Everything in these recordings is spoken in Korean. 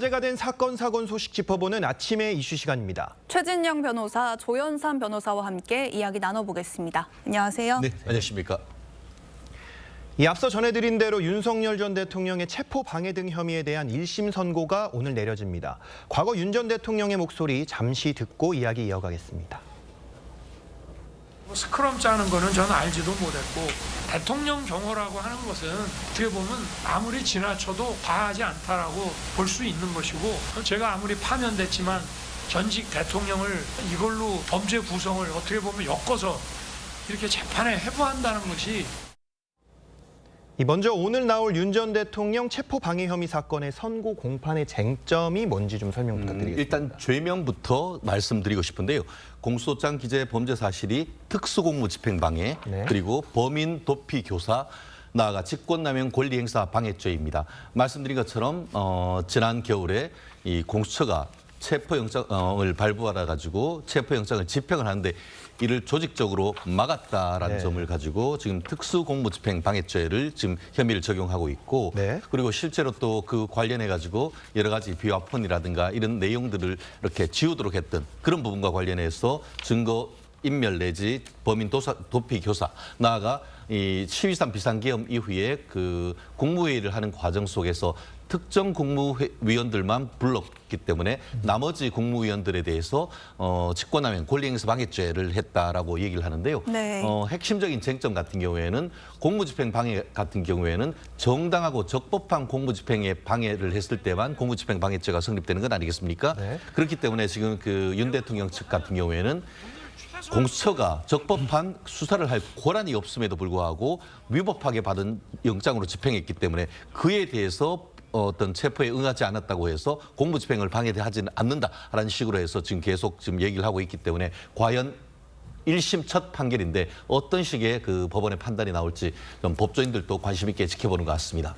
화제가 된 사건 소식 짚어보는 아침의 이슈 시간입니다. 최진영 변호사, 조연삼 변호사와 함께 이야기 나눠보겠습니다. 안녕하세요. 네, 안녕하십니까. 앞서 전해드린 대로 윤석열 전 대통령의 체포 방해 등 혐의에 대한 1심 선고가 오늘 내려집니다. 과거 윤 전 대통령의 목소리 잠시 듣고 이야기 이어가겠습니다. 스크럼 짜는 거는 저는 알지도 못했고, 대통령 경호라고 하는 것은 어떻게 보면 아무리 지나쳐도 과하지 않다라고 볼 수 있는 것이고, 제가 아무리 파면됐지만 전직 대통령을 이걸로 범죄 구성을 어떻게 보면 엮어서 이렇게 재판에 회부한다는 것이 먼저 오늘 나올 윤 전 대통령 체포 방해 혐의 사건의 선고 공판의 쟁점이 뭔지 좀 설명 부탁드리겠습니다. 일단 죄명부터 말씀드리고 싶은데요. 공소장 기재 범죄 사실이 특수공무집행방해, 네. 그리고 범인 도피 교사, 나아가 직권남용 권리행사 방해죄입니다. 말씀드린 것처럼 지난 겨울에 이 공수처가 체포영장을 발부받아가지고 체포영장을 집행을 하는데 이를 조직적으로 막았다라는 네. 점을 가지고 지금 특수공무집행방해죄를 지금 혐의를 적용하고 있고, 네. 그리고 실제로 또 그 관련해가지고 여러 가지 비화폰이라든가 이런 내용들을 이렇게 지우도록 했던 그런 부분과 관련해서 증거 인멸 내지 범인 도피 교사, 나아가 이 12.3 비상계엄 이후에 그 국무회의를 하는 과정 속에서 특정 국무위원들만 불렀기 때문에 나머지 국무위원들에 대해서 직권남용 권리행사 방해죄를 했다라고 얘기를 하는데요. 네. 핵심적인 쟁점 같은 경우에는 공무집행 방해 같은 경우에는 정당하고 적법한 공무집행에 방해를 했을 때만 공무집행 방해죄가 성립되는 건 아니겠습니까? 네. 그렇기 때문에 지금 그 윤 대통령 측 같은 경우에는 공수처가 적법한 수사를 할 권한이 없음에도 불구하고 위법하게 받은 영장으로 집행했기 때문에 그에 대해서 어떤 체포에 응하지 않았다고 해서 공무집행을 방해하지는 않는다라는 식으로 해서 지금 계속 지금 얘기를 하고 있기 때문에 과연 1심 첫 판결인데 어떤 식의 그 법원의 판단이 나올지 좀 법조인들도 관심 있게 지켜보는 것 같습니다.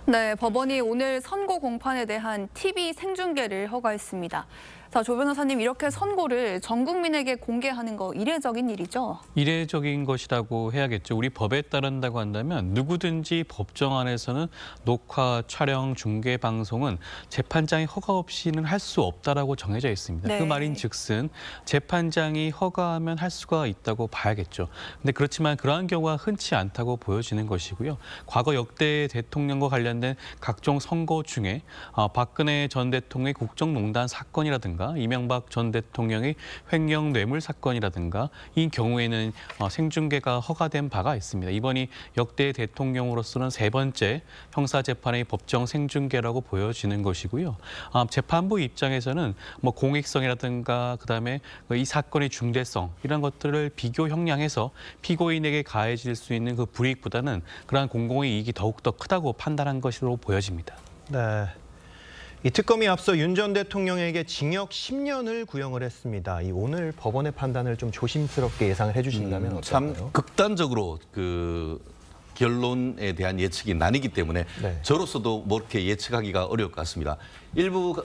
네, 법원이 오늘 선고 공판에 대한 TV 생중계를 허가했습니다. 자, 조 변호사님, 이렇게 선고를 전 국민에게 공개하는 거 이례적인 일이죠? 이례적인 것이라고 해야겠죠. 우리 법에 따른다고 한다면 누구든지 법정 안에서는 녹화, 촬영, 중계, 방송은 재판장이 허가 없이는 할 수 없다라고 정해져 있습니다. 네. 그 말인즉슨 재판장이 허가하면 할 수가 있다고 봐야겠죠. 근데 그렇지만 그러한 경우가 흔치 않다고 보여지는 것이고요. 과거 역대 대통령과 관련된 각종 선고 중에 박근혜 전 대통령의 국정농단 사건이라든가 이명박 전 대통령의 횡령 뇌물 사건이라든가 이 경우에는 생중계가 허가된 바가 있습니다. 이번이 역대 대통령으로서는 세 번째 형사재판의 법정 생중계라고 보여지는 것이고요. 재판부 입장에서는 뭐 공익성이라든가 그다음에 이 사건의 중대성 이런 것들을 비교 형량해서 피고인에게 가해질 수 있는 그 불이익보다는 그러한 공공의 이익이 더욱더 크다고 판단한 것으로 보여집니다. 네. 이 특검이 앞서 윤 전 대통령에게 징역 10년을 구형을 했습니다. 오늘 법원의 판단을 좀 조심스럽게 예상을 해주신다면 참 어떨까요? 극단적으로 그 결론에 대한 예측이 나뉘기 때문에 네. 저로서도 뭐 이렇게 예측하기가 어려울 것 같습니다. 일부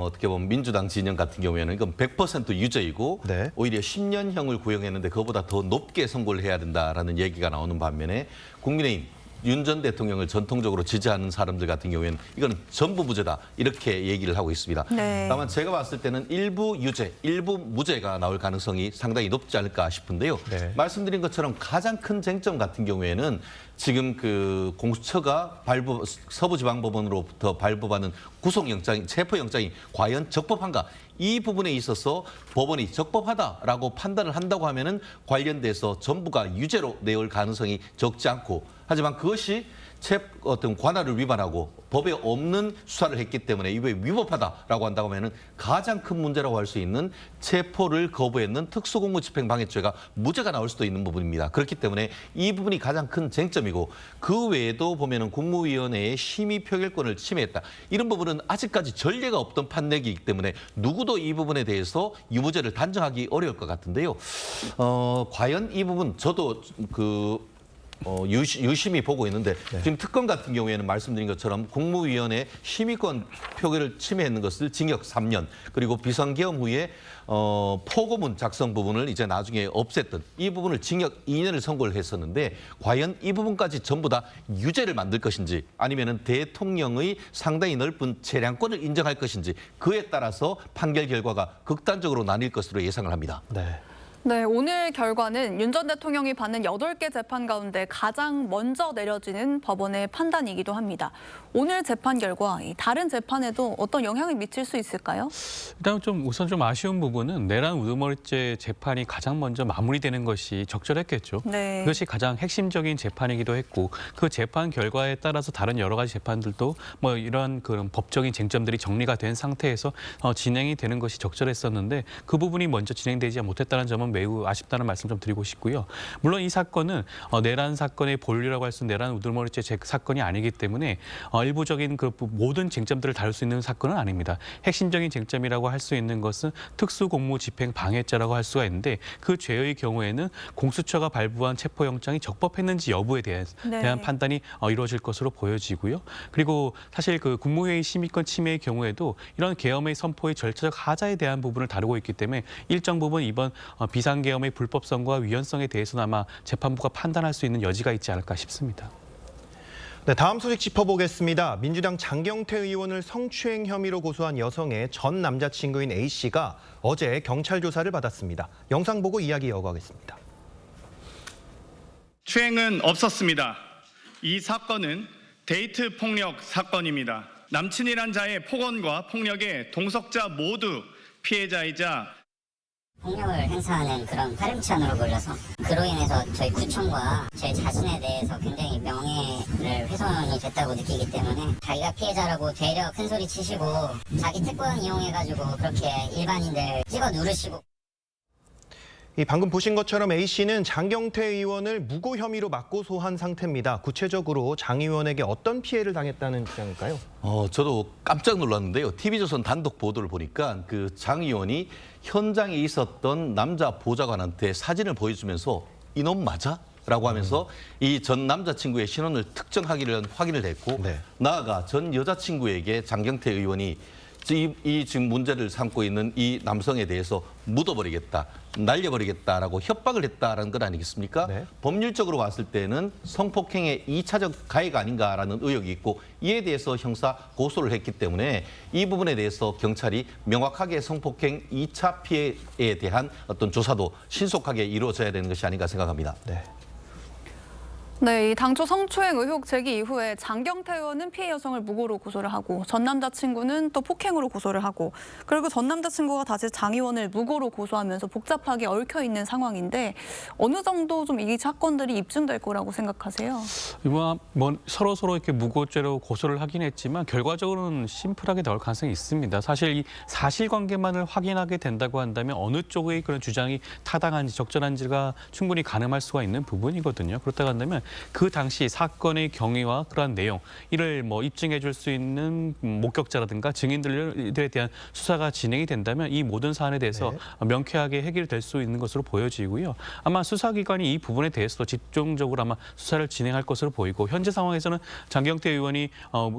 어떻게 보면 민주당 진영 같은 경우에는 이건 100% 유죄이고 네. 오히려 10년형을 구형했는데 그거보다 더 높게 선고를 해야 된다라는 얘기가 나오는 반면에 국민의힘 윤 전 대통령을 전통적으로 지지하는 사람들 같은 경우에는 이거는 전부 무죄다 이렇게 얘기를 하고 있습니다. 네. 다만 제가 봤을 때는 일부 유죄, 일부 무죄가 나올 가능성이 상당히 높지 않을까 싶은데요. 네. 말씀드린 것처럼 가장 큰 쟁점 같은 경우에는 지금 그 공수처가 서부지방법원으로부터 발부받은 구속영장, 체포영장이 과연 적법한가? 이 부분에 있어서 법원이 적법하다라고 판단을 한다고 하면은 관련돼서 전부가 유죄로 내올 가능성이 적지 않고, 하지만 그것이 어떤 관할을 위반하고 법에 없는 수사를 했기 때문에 이게 위법하다라고 한다고 하면은 가장 큰 문제라고 할 수 있는 체포를 거부했는 특수공무집행방해죄가 무죄가 나올 수도 있는 부분입니다. 그렇기 때문에 이 부분이 가장 큰 쟁점이고, 그 외에도 보면은 국무위원회의 심의 표결권을 침해했다. 이런 부분은 아직까지 전례가 없던 판례이기 때문에 누구도 이 부분에 대해서 유무죄를 단정하기 어려울 것 같은데요. 과연 이 부분 저도 유심히 보고 있는데 지금 특검 같은 경우에는 말씀드린 것처럼 국무위원회 심의권 표결을 침해했는 것을 징역 3년 그리고 비상계엄 후에 포고문 작성 부분을 이제 나중에 없앴던 이 부분을 징역 2년을 선고를 했었는데 과연 이 부분까지 전부 다 유죄를 만들 것인지 아니면은 대통령의 상당히 넓은 재량권을 인정할 것인지 그에 따라서 판결 결과가 극단적으로 나뉠 것으로 예상을 합니다. 네, 오늘 결과는 윤 전 대통령이 받는 8개 재판 가운데 가장 먼저 내려지는 법원의 판단이기도 합니다. 오늘 재판 결과 다른 재판에도 어떤 영향을 미칠 수 있을까요? 일단 우선 좀 아쉬운 부분은 내란 우두머리죄 재판이 가장 먼저 마무리되는 것이 적절했겠죠. 네. 그것이 가장 핵심적인 재판이기도 했고 그 재판 결과에 따라서 다른 여러 가지 재판들도 뭐 이런 그런 법적인 쟁점들이 정리가 된 상태에서 진행이 되는 것이 적절했었는데 그 부분이 먼저 진행되지 못했다는 점은 매우 아쉽다는 말씀 좀 드리고 싶고요. 물론 이 사건은 내란 사건의 본류라고 할 수 있는 내란 우두머리죄 사건이 아니기 때문에 일부적인 그 모든 쟁점들을 다룰 수 있는 사건은 아닙니다. 핵심적인 쟁점이라고 할 수 있는 것은 특수공무집행 방해죄라고 할 수가 있는데 그 죄의 경우에는 공수처가 발부한 체포영장이 적법했는지 여부에 대한 판단이 이루어질 것으로 보여지고요. 그리고 사실 그 국무회의 심의권 침해의 경우에도 이런 계엄의 선포의 절차적 하자에 대한 부분을 다루고 있기 때문에 일정 부분 이번 비상계엄의 불법성과 위헌성에 대해서는 아마 재판부가 판단할 수 있는 여지가 있지 않을까 싶습니다. 네, 다음 소식 짚어보겠습니다. 민주당 장경태 의원을 성추행 혐의로 고소한 여성의 전 남자친구인 A씨가 어제 경찰 조사를 받았습니다. 영상 보고 이야기 이어가겠습니다. 추행은 없었습니다. 이 사건은 데이트 폭력 사건입니다. 남친이란 자의 폭언과 폭력의 동석자 모두 피해자이자 폭력을 행사하는 그런 파렴치한으로 몰려서 그로 인해서 저희 구청과 제 자신에 대해서 굉장히 명예를 훼손이 됐다고 느끼기 때문에 자기가 피해자라고 되려 큰소리 치시고 자기 특권 이용해가지고 그렇게 일반인들 찍어 누르시고 방금 보신 것처럼 A씨는 장경태 의원을 무고 혐의로 맞고소한 상태입니다. 구체적으로 장 의원에게 어떤 피해를 당했다는 주장일까요? 저도 깜짝 놀랐는데요. TV조선 단독 보도를 보니까 그 장 의원이 현장에 있었던 남자 보좌관한테 사진을 보여주면서 이놈 맞아? 라고 하면서 이 전 남자친구의 신원을 특정하기를 확인을 했고 나아가 전 여자친구에게 장경태 의원이 이 지금 문제를 삼고 있는 이 남성에 대해서 묻어버리겠다, 날려버리겠다라고 협박을 했다라는 것 아니겠습니까? 법률적으로 봤을 때는 성폭행의 2차적 가해가 아닌가라는 의혹이 있고 이에 대해서 형사 고소를 했기 때문에 이 부분에 대해서 경찰이 명확하게 성폭행 2차 피해에 대한 어떤 조사도 신속하게 이루어져야 되는 것이 아닌가 생각합니다. 네, 이 당초 성추행 의혹 제기 이후에 장경태 의원은 피해 여성을 무고로 고소를 하고 전 남자친구는 또 폭행으로 고소를 하고 그리고 전 남자친구가 다시 장 의원을 무고로 고소하면서 복잡하게 얽혀 있는 상황인데 어느 정도 좀 이 사건들이 입증될 거라고 생각하세요? 뭐 서로 이렇게 무고죄로 고소를 하긴 했지만 결과적으로는 심플하게 나올 가능성이 있습니다. 사실 이 사실관계만을 확인하게 된다고 한다면 어느 쪽의 그런 주장이 타당한지 적절한지가 충분히 가늠할 수가 있는 부분이거든요. 그렇다고 한다면 그 당시 사건의 경위와 그러한 내용 이를 뭐 입증해 줄 수 있는 목격자라든가 증인들에 대한 수사가 진행이 된다면 이 모든 사안에 대해서 명쾌하게 해결될 수 있는 것으로 보여지고요. 아마 수사기관이 이 부분에 대해서도 집중적으로 아마 수사를 진행할 것으로 보이고 현재 상황에서는 장경태 의원이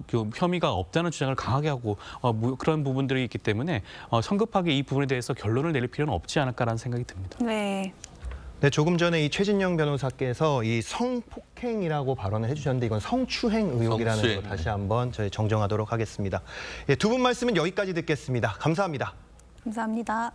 그 혐의가 없다는 주장을 강하게 하고 그런 부분들이 있기 때문에 성급하게 이 부분에 대해서 결론을 내릴 필요는 없지 않을까라는 생각이 듭니다. 네. 네, 조금 전에 이 최진영 변호사께서 이 성폭행이라고 발언을 해주셨는데 이건 성추행 의혹이라는 거 다시 한번 저희 정정하도록 하겠습니다. 두 분 말씀은 여기까지 듣겠습니다. 감사합니다. 감사합니다.